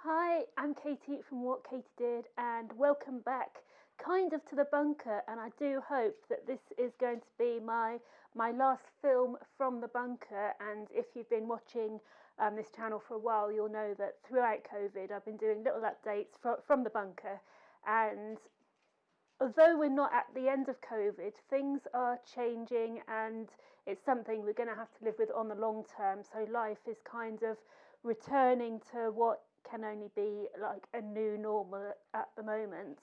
Hi, I'm Katie from What Katie Did, and welcome back, kind of to the bunker. And I do hope that this is going to be my last film from the bunker. And if you've been watching this channel for a while, you'll know that throughout COVID, I've been doing little updates from the bunker. And although we're not at the end of COVID, things are changing, and it's something we're going to have to live with on the long term. So life is kind of returning to what can only be like a new normal at the moment.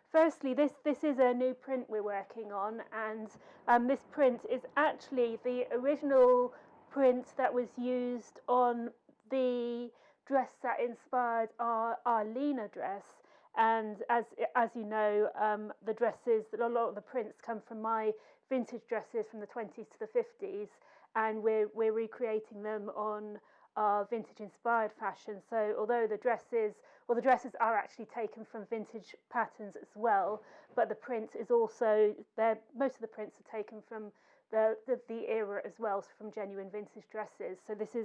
Firstly, this is a new print we're working on, and this print is actually the original print that was used on the dress that inspired our Lena dress. And as you know, the dresses, a lot of the prints come from my vintage dresses from the 20s to the 50s, and we're recreating them on our vintage inspired fashion. So although the dresses are actually taken from vintage patterns as well, but the print is also there. Most of the prints are taken from the era as well, so from genuine vintage dresses. So this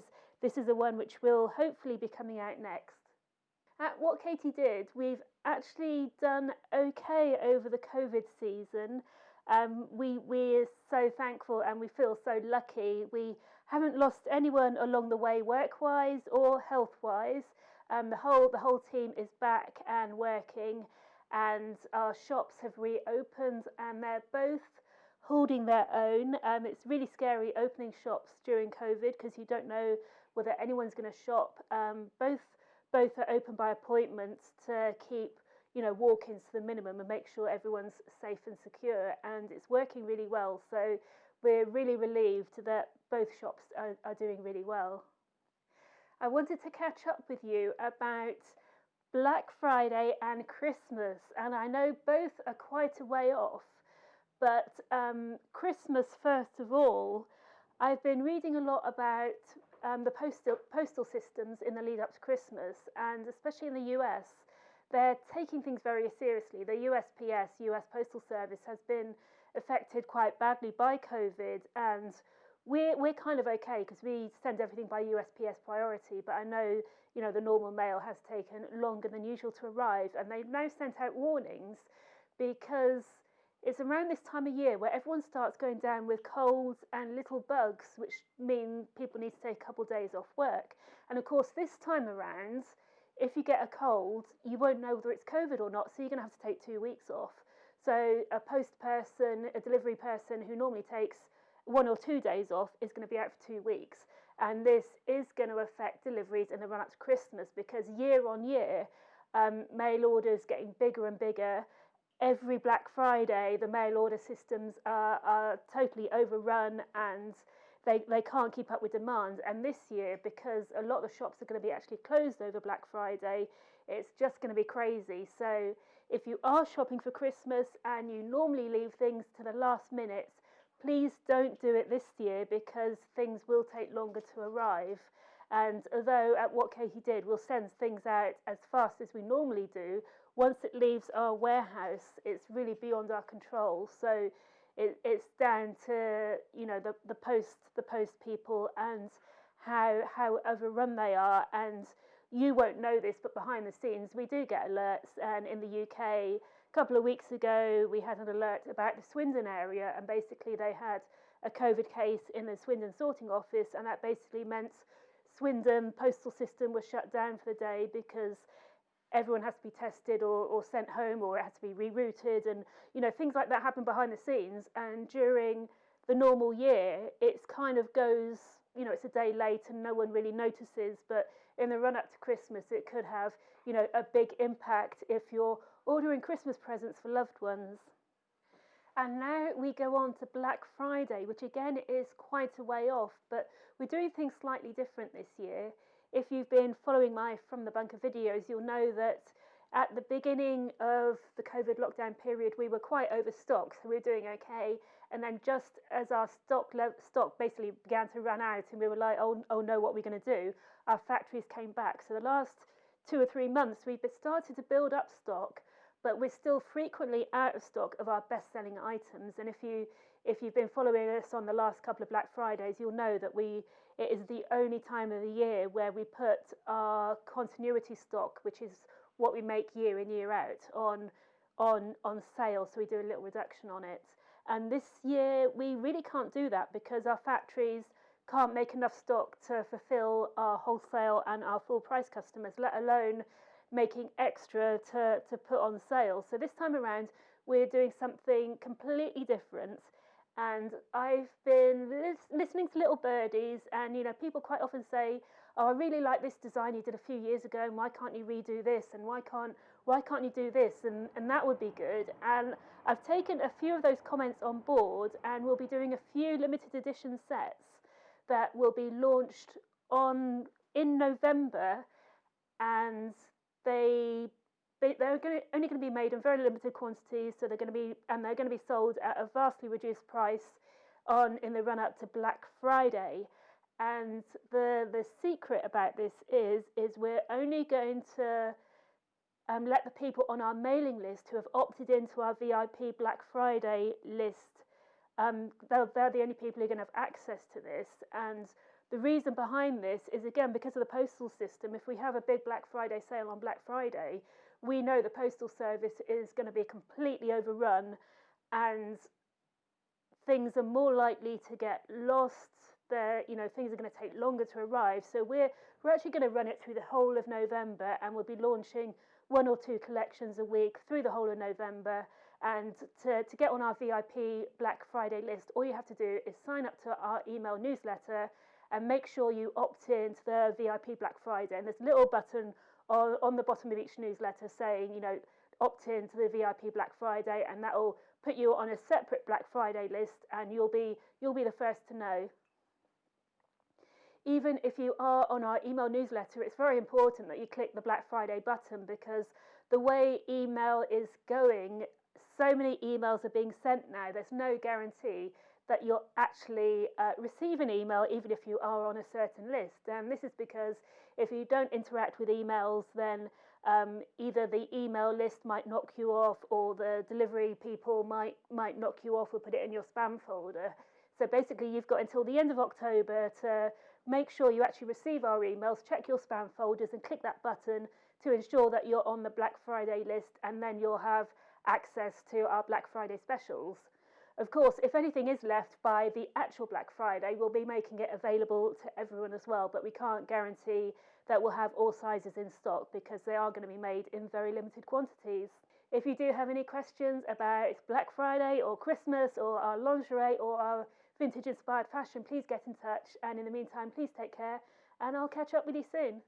is the one which will hopefully be coming out next. At What Katie Did, we've actually done okay over the COVID season. We're so thankful and we feel so lucky. We haven't lost anyone along the way, work-wise or health-wise. The whole team is back and working, and our shops have reopened, and they're both holding their own. It's really scary opening shops during COVID because you don't know whether anyone's going to shop. Both are open by appointment to keep walk-ins to the minimum and make sure everyone's safe and secure, and it's working really well. So we're really relieved that both shops are doing really well. I wanted to catch up with you about Black Friday and Christmas, and I know both are quite a way off, but Christmas first of all. I've been reading a lot about the postal systems in the lead up to Christmas, and especially in the US, they're taking things very seriously. The USPS, US Postal Service, has been affected quite badly by COVID, and we're kind of okay because we send everything by USPS priority. But I know the normal mail has taken longer than usual to arrive, and they've now sent out warnings because it's around this time of year where everyone starts going down with colds and little bugs, which mean people need to take a couple of days off work. And of course, this time around, if you get a cold, you won't know whether it's COVID or not, so you're going to have to take 2 weeks off. So a post person, a delivery person who normally takes 1 or 2 days off is going to be out for 2 weeks. And this is going to affect deliveries in the run up to Christmas because year on year, mail orders getting bigger and bigger. Every Black Friday, the mail order systems are totally overrun, and they can't keep up with demand. And this year, because a lot of the shops are going to be actually closed over Black Friday, it's just going to be crazy. So if you are shopping for Christmas and you normally leave things to the last minute, please don't do it this year because things will take longer to arrive. And although at What Katie Did, we'll send things out as fast as we normally do, once it leaves our warehouse, it's really beyond our control. So it's down to the post people and how overrun they are. And you won't know this, but behind the scenes we do get alerts. And in the UK, a couple of weeks ago, we had an alert about the Swindon area, and basically they had a COVID case in the Swindon sorting office, and that basically meant Swindon postal system was shut down for the day because everyone has to be tested or sent home, or it has to be rerouted, and things like that happen behind the scenes. And during the normal year, it's kind of goes, it's a day late and no one really notices, but in the run up to Christmas it could have a big impact if you're ordering Christmas presents for loved ones. And now we go on to Black Friday, which again is quite a way off, but we're doing things slightly different this year. If you've been following my From the Bunker videos, you'll know that at the beginning of the COVID lockdown period, we were quite overstocked, so we were doing okay. And then just as our stock basically began to run out and we were like, oh no, what are we going to do? Our factories came back. So the last 2 or 3 months, we've started to build up stock, but we're still frequently out of stock of our best-selling items. And if you've been following us on the last couple of Black Fridays, you'll know that we it is the only time of the year where we put our continuity stock, which is what we make year in, year out, on sale. So we do a little reduction on it. And this year we really can't do that because our factories can't make enough stock to fulfill our wholesale and our full price customers, let alone making extra to put on sale. So this time around, we're doing something completely different. And I've been listening to Little Birdies, and people quite often say, "Oh, I really like this design you did a few years ago, and why can't you redo this? And why can't you do this? And that would be good." And I've taken a few of those comments on board, and we'll be doing a few limited edition sets that will be launched in November, and they're only going to be made in very limited quantities. So they're going to be sold at a vastly reduced price in the run up to Black Friday. And the secret about this is we're only going to let the people on our mailing list who have opted into our VIP Black Friday list. They're the only people who are going to have access to this. And the reason behind this is, again, because of the postal system. If we have a big Black Friday sale on Black Friday, we know the postal service is going to be completely overrun, and things are more likely to get lost. Things are going to take longer to arrive. So we're actually going to run it through the whole of November, and we'll be launching 1 or 2 collections a week through the whole of November. And to get on our VIP Black Friday list, all you have to do is sign up to our email newsletter and make sure you opt in to the VIP Black Friday. And there's a little button on the bottom of each newsletter saying, opt in to the VIP Black Friday, and that will put you on a separate Black Friday list, and you'll be the first to know. Even if you are on our email newsletter, it's very important that you click the Black Friday button, because the way email is going, so many emails are being sent now, there's no guarantee that you'll actually receive an email, even if you are on a certain list. And this is because if you don't interact with emails, then either the email list might knock you off, or the delivery people might knock you off or put it in your spam folder. So basically, you've got until the end of October to make sure you actually receive our emails, check your spam folders, and click that button to ensure that you're on the Black Friday list, and then you'll have access to our Black Friday specials. Of course, if anything is left by the actual Black Friday, we'll be making it available to everyone as well, but we can't guarantee that we'll have all sizes in stock, because they are going to be made in very limited quantities. If you do have any questions about Black Friday or Christmas or our lingerie or our vintage inspired fashion, please get in touch. And in the meantime, please take care, and I'll catch up with you soon.